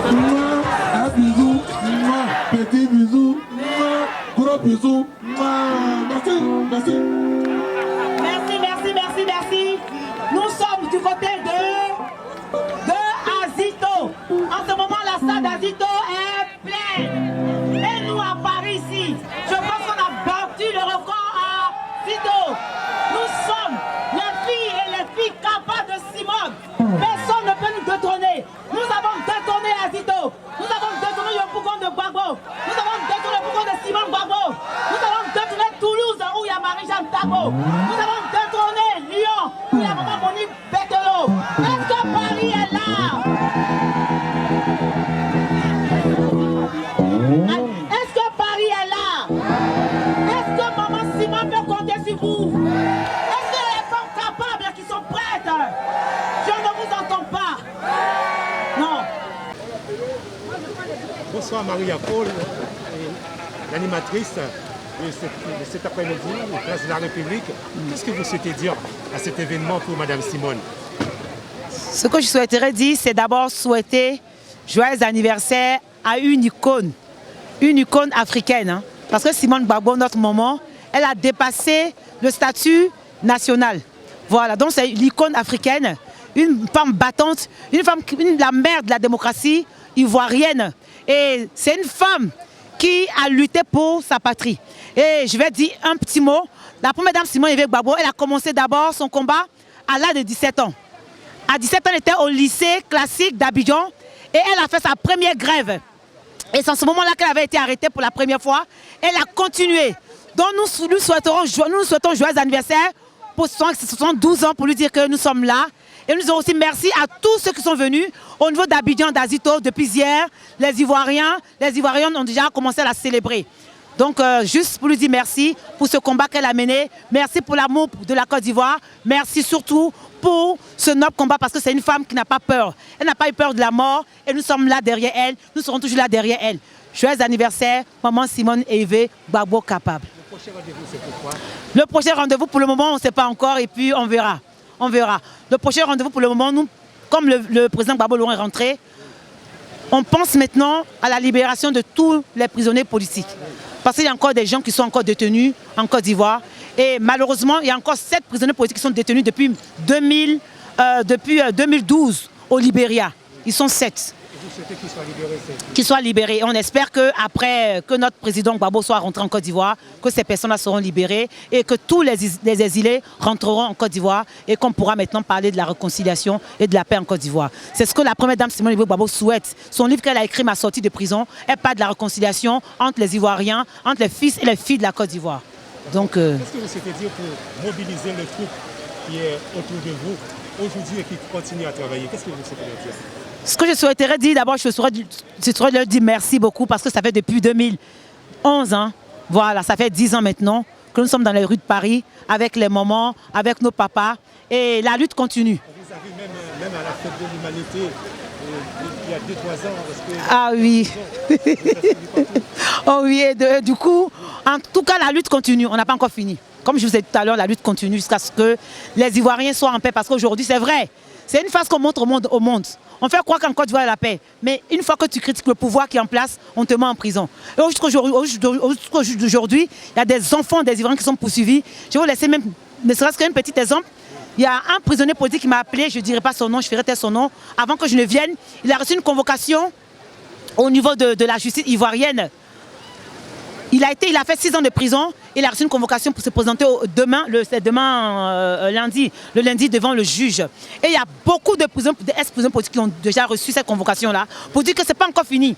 Un bisou, petit bisou, gros bisou. Merci, merci. Merci. Nous sommes du côté de Azito. En ce moment, la salle d'Azito est pleine. Et nous, à Paris, ici, je pense qu'on a battu le record à Azito. Nous sommes les filles et les filles capables de Simone. Personne ne peut nous détrôner. Nous avons détourné Azito. Nous avons détourné le bougon de Gbagbo. Nous avons détourné le bougon de Simone Gbagbo. Nous avons détourné Toulouse où il y a Marie-Jeanne Tabo. Nous avons détourné Lyon où il y a Maman Monique Betelo. Est-ce que Paris est là? Est-ce que Paris est là? Est-ce que Maman Simone peut compter sur vous? Est-ce que les femmes capables qui sont prêtes? Je ne vous entends pas. Non. Bonsoir Maria Paul, l'animatrice de cet après-midi, place de la République. Qu'est-ce que vous souhaitez dire à cet événement pour Madame Simone? Ce que je souhaiterais dire, c'est d'abord souhaiter joyeux anniversaire à une icône africaine. Hein. Parce que Simone Gbagbo, notre maman, elle a dépassé le statut national. Voilà, donc c'est l'icône africaine, une femme battante, la mère de la démocratie ivoirienne. Et c'est une femme qui a lutté pour sa patrie. Et je vais dire un petit mot. La première dame Simone Gbagbo, elle a commencé d'abord son combat à l'âge de 17 ans. À 17 ans, elle était au lycée classique d'Abidjan et elle a fait sa première grève. Et c'est en ce moment-là qu'elle avait été arrêtée pour la première fois. Elle a continué. Donc nous souhaitons joyeux anniversaire pour 72 ans pour lui dire que nous sommes là. Et nous disons aussi merci à tous ceux qui sont venus au niveau d'Abidjan, d'Azito depuis hier. Les Ivoiriens ont déjà commencé à la célébrer. Donc juste pour lui dire merci pour ce combat qu'elle a mené. Merci pour l'amour de la Côte d'Ivoire. Merci surtout pour ce noble combat parce que c'est une femme qui n'a pas peur. Elle n'a pas eu peur de la mort et nous sommes là derrière elle. Nous serons toujours là derrière elle. Joyeux anniversaire, maman Simone Gbagbo capable. Le prochain rendez-vous, c'est pourquoi? Le prochain rendez-vous, pour le moment, on ne sait pas encore et puis on verra. On verra. Le prochain rendez-vous, pour le moment, nous, comme le président Gbagbo Laurent est rentré, on pense maintenant à la libération de tous les prisonniers politiques. Parce qu'il y a encore des gens qui sont encore détenus en Côte d'Ivoire. Et malheureusement, il y a encore 7 prisonniers politiques qui sont détenus depuis 2012 au Libéria. Ils sont 7. Vous souhaitez qu'ils soient libérés? Qu'ils soient libérés. On espère qu'après que notre président Gbagbo soit rentré en Côte d'Ivoire, que ces personnes-là seront libérées et que tous les exilés rentreront en Côte d'Ivoire et qu'on pourra maintenant parler de la réconciliation et de la paix en Côte d'Ivoire. C'est ce que la première dame Simone Gbagbo souhaite. Son livre qu'elle a écrit, Ma sortie de prison, elle parle de la réconciliation entre les Ivoiriens, entre les fils et les filles de la Côte d'Ivoire. Donc, qu'est-ce que vous souhaitez dire pour mobiliser le troupe qui est autour de vous aujourd'hui et qui continue à travailler? Qu'est-ce que vous souhaitez dire? Ce que je souhaiterais dire, d'abord, je souhaiterais leur dire merci beaucoup parce que ça fait depuis 2011, hein, voilà, ça fait 10 ans maintenant que nous sommes dans les rues de Paris avec les mamans, avec nos papas et la lutte continue. Vous avez même à la fête de l'humanité, il y a 2-3 ans, parce que... Ah oui. Oh oui, et du coup, en tout cas, la lutte continue, on n'a pas encore fini. Comme je vous ai dit tout à l'heure, la lutte continue jusqu'à ce que les Ivoiriens soient en paix parce qu'aujourd'hui, c'est vrai, c'est une face qu'on montre au monde. On fait croire qu'en Côte d'Ivoire, il y a la paix. Mais une fois que tu critiques le pouvoir qui est en place, on te met en prison. Et aujourd'hui, il y a des enfants des Ivoiriens qui sont poursuivis. Je vais vous laisser même, ne serait-ce qu'un petit exemple. Il y a un prisonnier politique qui m'a appelé, je ne dirai pas son nom, je ferai taire son nom. Avant que je ne vienne, il a reçu une convocation au niveau de la justice ivoirienne. Il a fait 6 ans de prison. Il a reçu une convocation pour se présenter le lundi devant le juge. Et il y a beaucoup de ex-prisonniers politiques qui ont déjà reçu cette convocation-là pour dire que ce n'est pas encore fini.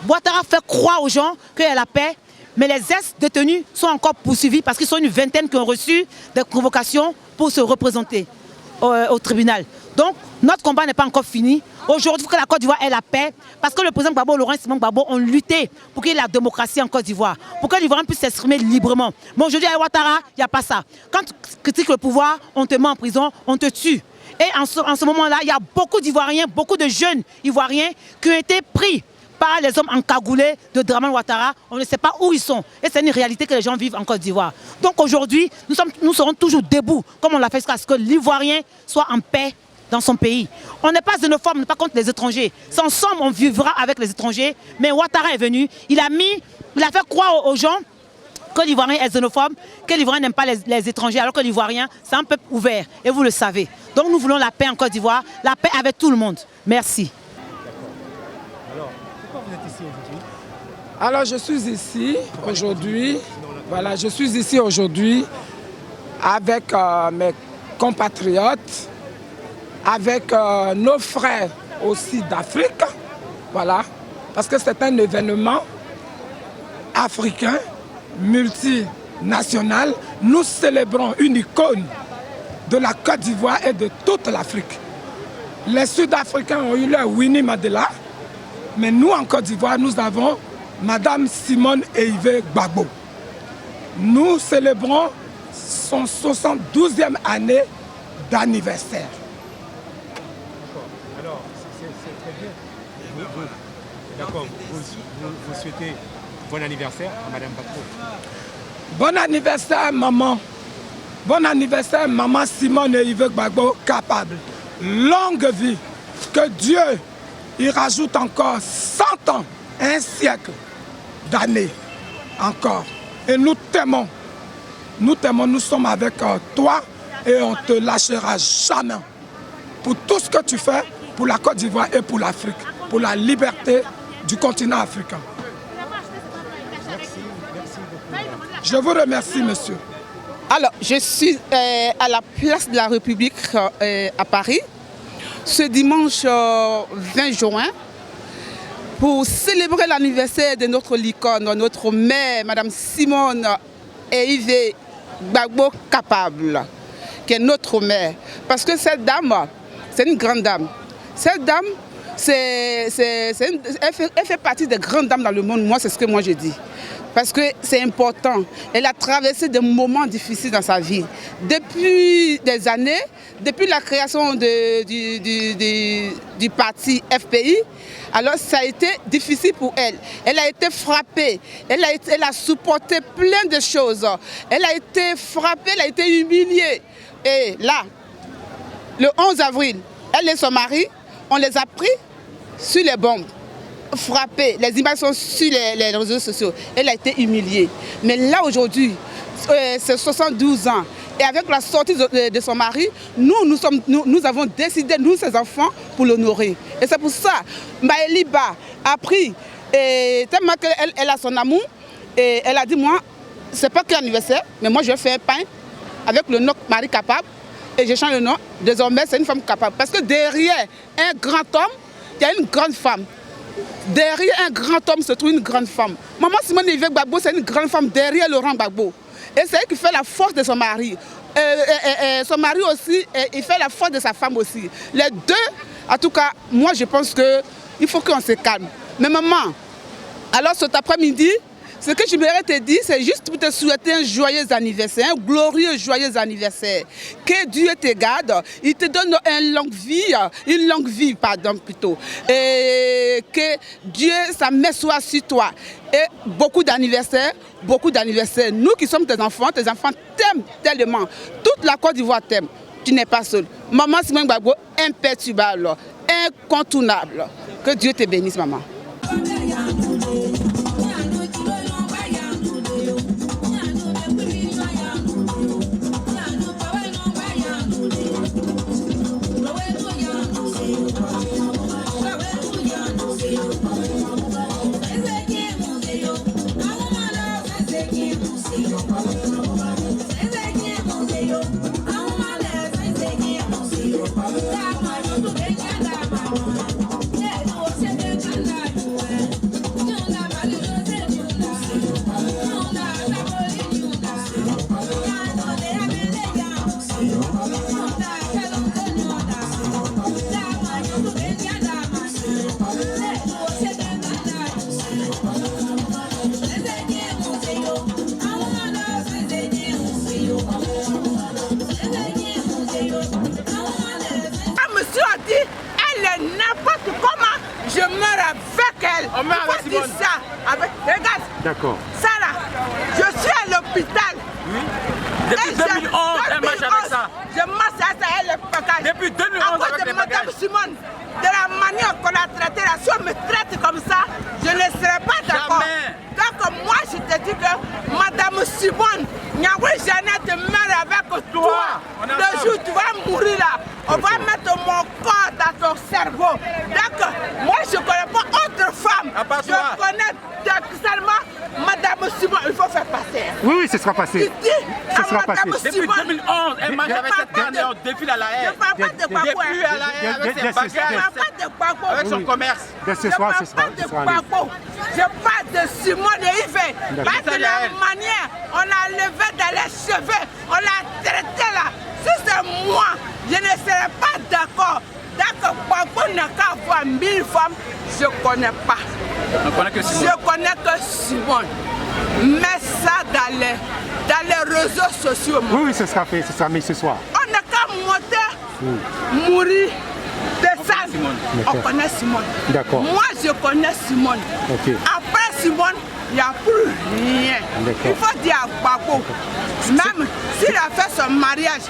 Ouattara fait croire aux gens qu'il y a la paix, mais les ex-détenus sont encore poursuivis parce qu'ils sont une vingtaine qui ont reçu des convocations pour se représenter au tribunal. Donc, notre combat n'est pas encore fini. Aujourd'hui, il faut que la Côte d'Ivoire ait la paix, parce que le président Gbagbo, Laurent Simon Gbagbo, ont lutté pour qu'il y ait la démocratie en Côte d'Ivoire, pour que l'Ivoirien puisse s'exprimer librement. Mais aujourd'hui, à Ouattara, il n'y a pas ça. Quand tu critiques le pouvoir, on te met en prison, on te tue. Et en ce moment-là, il y a beaucoup d'Ivoiriens, beaucoup de jeunes Ivoiriens qui ont été pris par les hommes encagoulés de Dramane Ouattara. On ne sait pas où ils sont. Et c'est une réalité que les gens vivent en Côte d'Ivoire. Donc aujourd'hui, nous serons toujours debout, comme on l'a fait jusqu'à ce que l'Ivoirien soit en paix dans son pays. On n'est pas xénophobe, on n'est pas contre les étrangers. C'est ensemble, on vivra avec les étrangers. Mais Ouattara est venu, il a fait croire aux gens que l'Ivoirien est xénophobe, que l'Ivoirien n'aime pas les étrangers, alors que l'Ivoirien, c'est un peuple ouvert. Et vous le savez. Donc nous voulons la paix en Côte d'Ivoire, la paix avec tout le monde. Merci. Alors, pourquoi vous êtes ici aujourd'hui? Alors je suis ici aujourd'hui, voilà, je suis ici aujourd'hui avec mes compatriotes, avec nos frères aussi d'Afrique, voilà, parce que c'est un événement africain, multinational. Nous célébrons une icône de la Côte d'Ivoire et de toute l'Afrique. Les Sud-Africains ont eu leur Winnie Mandela, mais nous en Côte d'Ivoire, nous avons Madame Simone Eyive Gbagbo. Nous célébrons son 72e année d'anniversaire. Alors, c'est très bien. D'accord, vous souhaitez bon anniversaire à Madame Gbagbo. Bon anniversaire, maman. Bon anniversaire, maman Simone Eyive Gbagbo, capable. Longue vie. Que Dieu y rajoute encore 100 ans, un siècle d'années encore. Et nous t'aimons. Nous t'aimons, nous sommes avec toi et on ne te lâchera jamais. Pour tout ce que tu fais pour la Côte d'Ivoire et pour l'Afrique, pour la liberté du continent africain. Je vous remercie, monsieur. Alors, je suis à la place de la République à Paris, ce dimanche 20 juin, pour célébrer l'anniversaire de notre licorne, notre mère, Madame Simone Eyive Gbagbo capable, qui est notre mère. Parce que cette dame, c'est une grande dame. Cette dame, elle fait partie des grandes dames dans le monde. Moi, c'est ce que moi je dis. Parce que c'est important. Elle a traversé des moments difficiles dans sa vie. Depuis des années, depuis la création du parti FPI, alors ça a été difficile pour elle. Elle a été frappée, elle a supporté plein de choses. Elle a été frappée, elle a été humiliée. Et là, le 11 avril, elle et son mari, on les a pris sur les bombes. Frappée, les images sont sur les réseaux sociaux. Elle a été humiliée. Mais là aujourd'hui, c'est 72 ans. Et avec la sortie de son mari, nous avons décidé, nous ses enfants, pour l'honorer. Et c'est pour ça, Maëliba a pris, tellement qu'elle a son amour, et elle a dit, moi, c'est pas que l'anniversaire, mais moi je vais faire un pain avec le nom Marie Capable. Et je change le nom, désormais c'est une femme capable. Parce que derrière un grand homme, il y a une grande femme. Derrière un grand homme se trouve une grande femme. Maman Simone Eyive Gbagbo, c'est une grande femme derrière Laurent Gbagbo. Et c'est elle qui fait la force de son mari. Son mari aussi, il fait la force de sa femme aussi. Les deux, en tout cas, moi je pense qu'il faut qu'on se calme. Mais maman, alors cet après-midi, ce que je voudrais te dire, c'est juste pour te souhaiter un joyeux anniversaire, un glorieux joyeux anniversaire. Que Dieu te garde, il te donne une longue vie, pardon, plutôt. Et que Dieu, sa main soit sur toi. Et beaucoup d'anniversaires. Nous qui sommes tes enfants t'aiment tellement. Toute la Côte d'Ivoire t'aime. Tu n'es pas seul. Maman Simone Gbagbo, imperturbable, incontournable. Que Dieu te bénisse, maman. D'accord. Ça là, je suis à l'hôpital. Oui. Depuis 2011, elle marche avec ça. Je marche avec ça. elle est pagage. Depuis 2011 à cause avec de les Madame bagages. Simone, de la manière qu'on a traité là, si on me traite comme ça, je ne serai pas d'accord. Donc moi je te dis que Madame Simone, Niaoui Jeannette meurt avec toi. Le jour où tu vas mourir là, on va mettre mon corps dans ton cerveau. Donc moi je ne connais pas autre femme. Je connais seulement Madame Simone, il faut faire passer. Oui, oui, ce sera passé. Tu dis Ce à sera passé. Madame Depuis Simone, 2011, elle mange avec cette dernière, on défile à la je haie. ne parle pas de Gbagbo. Depuis à la haie avec ses Je ne bagages, parle pas de Gbagbo. avec son commerce. Dès ce Je soir, ne ce parle sera, pas ce de sera allé. Gbagbo. Je parle de Simone et Yves. Parce que la manière, on a levé dans les cheveux, on l'a traité là. Si c'est moi, je ne serais pas d'accord. D'accord, Gbagbo n'a qu'à avoir 1000 femmes, je ne connais pas. On connaît que Simone. Je connais que Simone. Mets ça dans les réseaux sociaux. Oui, oui, ce sera fait, ce sera mis ce soir. On n'a qu'à monter, mourir, descendre. On connaît Simone. D'accord. Moi, je connais Simone. Ok. Après Simone, il n'y a plus rien. D'accord. Il faut dire à Gbagbo. Même s'il a fait son mariage,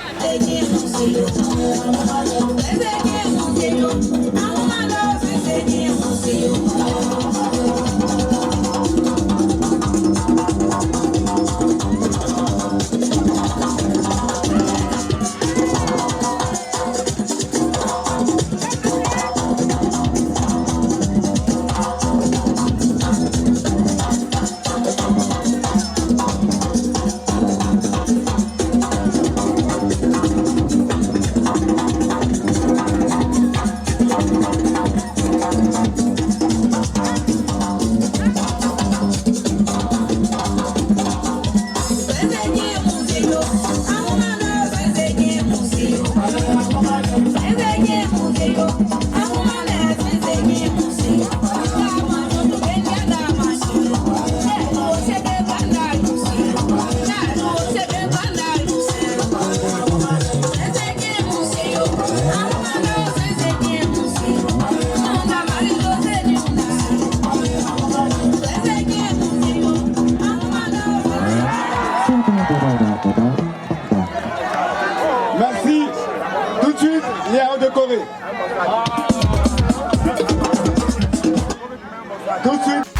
Merci. Tout de suite, Léa de Corée. Tout de suite.